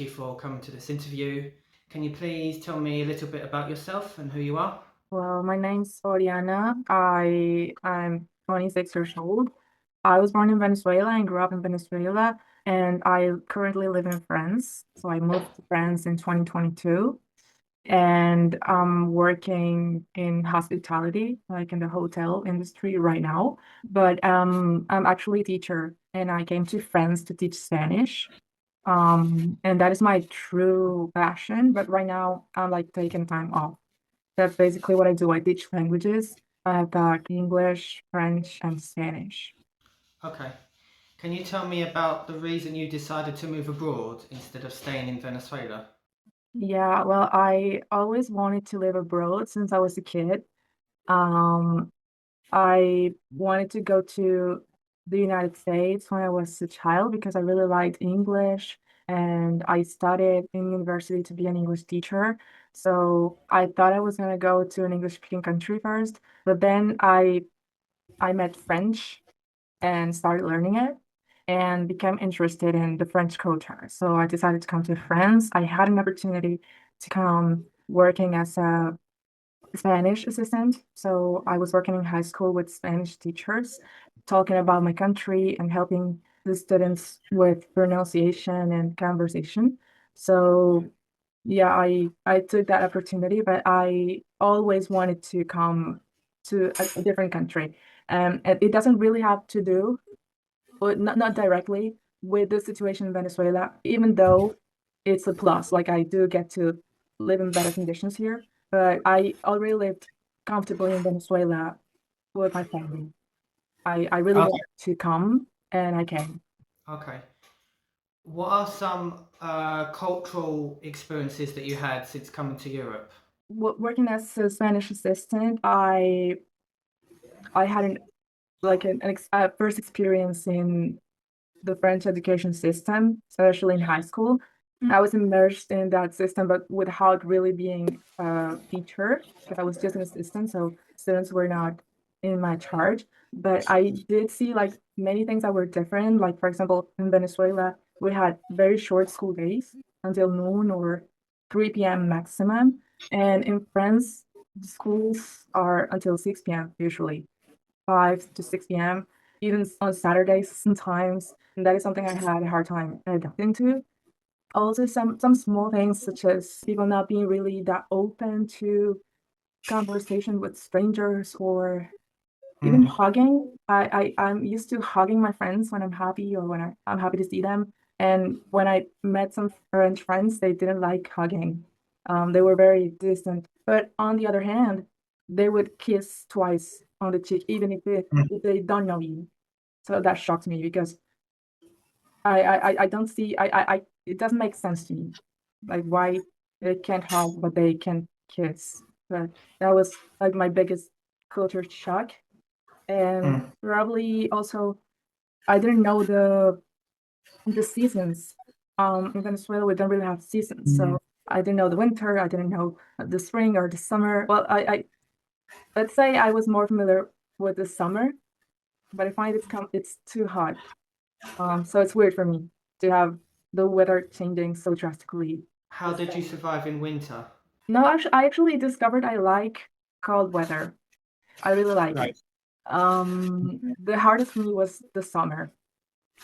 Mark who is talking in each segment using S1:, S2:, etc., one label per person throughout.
S1: thank you for coming to this interview. Can you please tell me a little bit about yourself and who you are?
S2: Well, my name's Oriana. I'm 26 years old. I was born in Venezuela and grew up in Venezuela, and I currently live in France. So I moved to France in 2022, and I'm working in hospitality, like in the hotel industry right now. But I'm actually a teacher, and I came to France to teach Spanish. And that is my true passion. But right now, I'm like taking time off. That's basically what I do. I teach languages. I talk English, French, and Spanish.
S1: Okay. Can you tell me about the reason you decided to move abroad instead of staying in Venezuela?
S2: Yeah, well, I always wanted to live abroad since I was a kid. Um, I wanted to go to the United States when I was a child because I really liked English and I studied in university to be an English teacher. So I thought I was gonna go to an English-speaking country first, but then I met French and started learning it and became interested in the French culture. So I decided to come to France. I had an opportunity to come working as a Spanish assistant. So I was working in high school with Spanish teachers, talking about my country and helping the students with pronunciation and conversation. So yeah, I took that opportunity, but I always wanted to come to a different country. And it doesn't really have to do, but not directly with the situation in Venezuela, even though it's a plus. Like I do get to live in better conditions here, but I already lived comfortably in Venezuela with my family. I really
S1: Okay.
S2: want to come and I can.
S1: Okay. What are some cultural experiences that you had since coming to Europe?
S2: Working as a Spanish assistant, I had first experience in the French education system, especially in high school. I was immersed in that system, but without really being a teacher, because I was just an assistant, so students were not in my charge. But I did see like many things that were different. Like, for example, in Venezuela, we had very short school days until noon or 3 p.m. maximum. And in France, the schools are until 6 p.m. usually. 5 to 6 p.m., even on Saturdays sometimes. And that is something I had a hard time adapting to. Also, some small things such as people not being really that open to conversation with strangers or even
S1: Mm.
S2: hugging. I'm used to hugging my friends when I'm happy or when I'm happy to see them. And when I met some French friends, they didn't like hugging. They were very distant. But on the other hand, they would kiss twice on the cheek, even if they don't know you. So that shocked me because I don't see I it doesn't make sense to me. Like why they can't hug but they can kiss. But that was like my biggest culture shock. And
S1: Mm.
S2: probably also I didn't know the seasons. In Venezuela we don't really have seasons, so I didn't know the winter, I didn't know the spring or the summer. Well, I let's say I was more familiar with the summer, but I find it's too hot. So it's weird for me to have the weather changing so drastically.
S1: How did you survive in winter?
S2: No, actually, I actually discovered I like cold weather. I really like
S1: Right.
S2: it. The hardest for me was the summer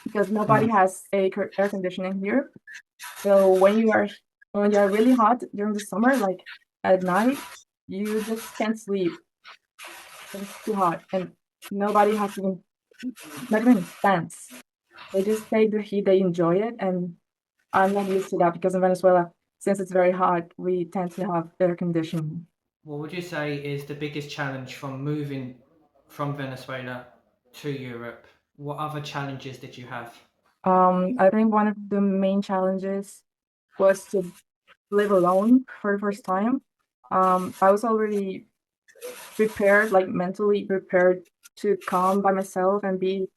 S2: because nobody
S1: Mm.
S2: has air conditioning here. So when you are really hot during the summer, like at night, you just can't sleep. It's too hot, and nobody has even not even fans. They just take the heat, they enjoy it, and I'm not used to that because in Venezuela, since it's very hot, we tend to have air conditioning.
S1: What would you say is the biggest challenge from moving from Venezuela to Europe? What other challenges did you have?
S2: I think one of the main challenges was to live alone for the first time. I was already prepared, like mentally prepared to come by myself and be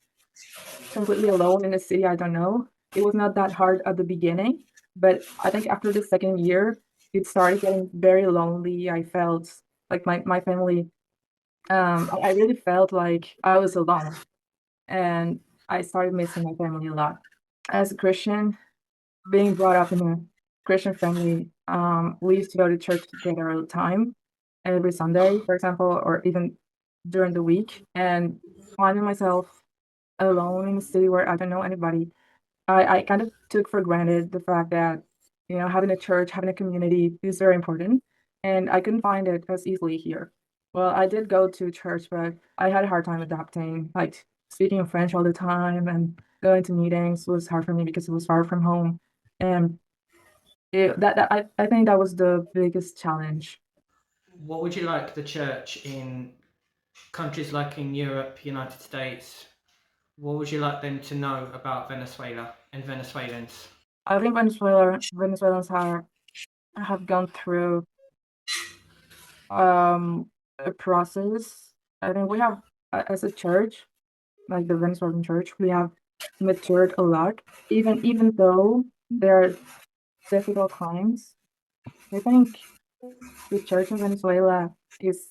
S2: completely alone in a city I don't know. It was not that hard at the beginning, but I think after the second year, it started getting very lonely. I felt like my family, I really felt like I was alone, and I started missing my family a lot. As a Christian, being brought up in a Christian family. We used to go to church together all the time, every Sunday, for example, or even during the week. And finding myself alone in a city where I don't know anybody, I kind of took for granted the fact that, having a church, having a community is very important. And I couldn't find it as easily here. Well, I did go to church, but I had a hard time adapting, like speaking French all the time and going to meetings was hard for me because it was far from home. And I think that was the biggest challenge.
S1: What would you like the church in countries like in Europe, United States, what would you like them to know about Venezuela and Venezuelans?
S2: I think Venezuelans have gone through a process. I think we have, as a church, like the Venezuelan church, we have matured a lot. Even though there are difficult times, I think the church in Venezuela is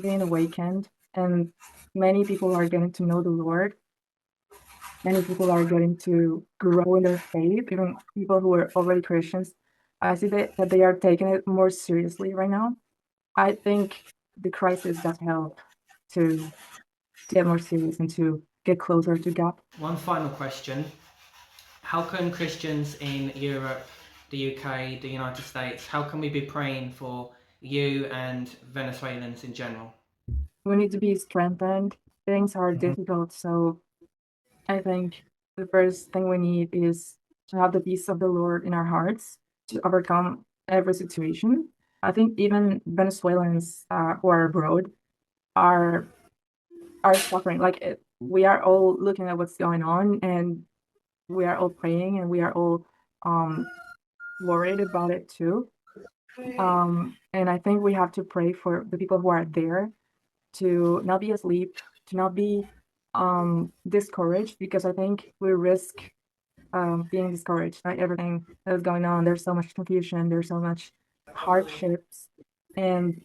S2: being awakened, and many people are getting to know the Lord. Many people are getting to grow in their faith, even people who are already Christians. I see that they are taking it more seriously right now. I think the crisis does help to get more serious and to get closer to God.
S1: One final question. How can Christians in Europe, the UK, the United States, how can we be praying for you and Venezuelans in general?
S2: We need to be strengthened. Things are difficult, so I think the first thing we need is to have the peace of the Lord in our hearts to overcome every situation. I think even Venezuelans who are abroad are suffering. Like we are all looking at what's going on, and we are all praying, and we are all um, worried about it too. And I think we have to pray for the people who are there to not be asleep, to not be discouraged, because I think we risk being discouraged by everything that is going on. There's so much confusion, there's so much hardships, and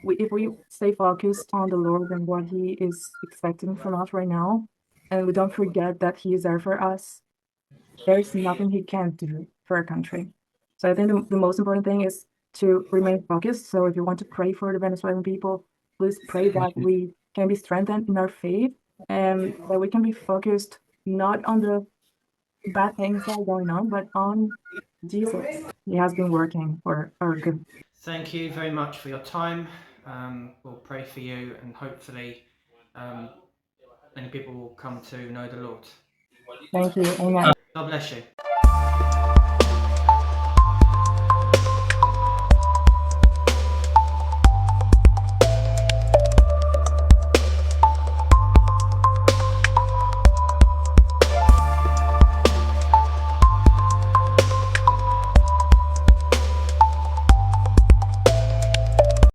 S2: if we stay focused on the Lord and what He is expecting from us right now, and we don't forget that He is there for us, there's nothing He can't do for our country. So I think the most important thing is to remain focused. So if you want to pray for the Venezuelan people, please pray that we can be strengthened in our faith and that we can be focused not on the bad things that are going on, but on Jesus. He has been working for our good.
S1: Thank you very much for your time. We'll pray for you and hopefully um, many people will come to know the Lord.
S2: Thank you. Amen.
S1: God bless you.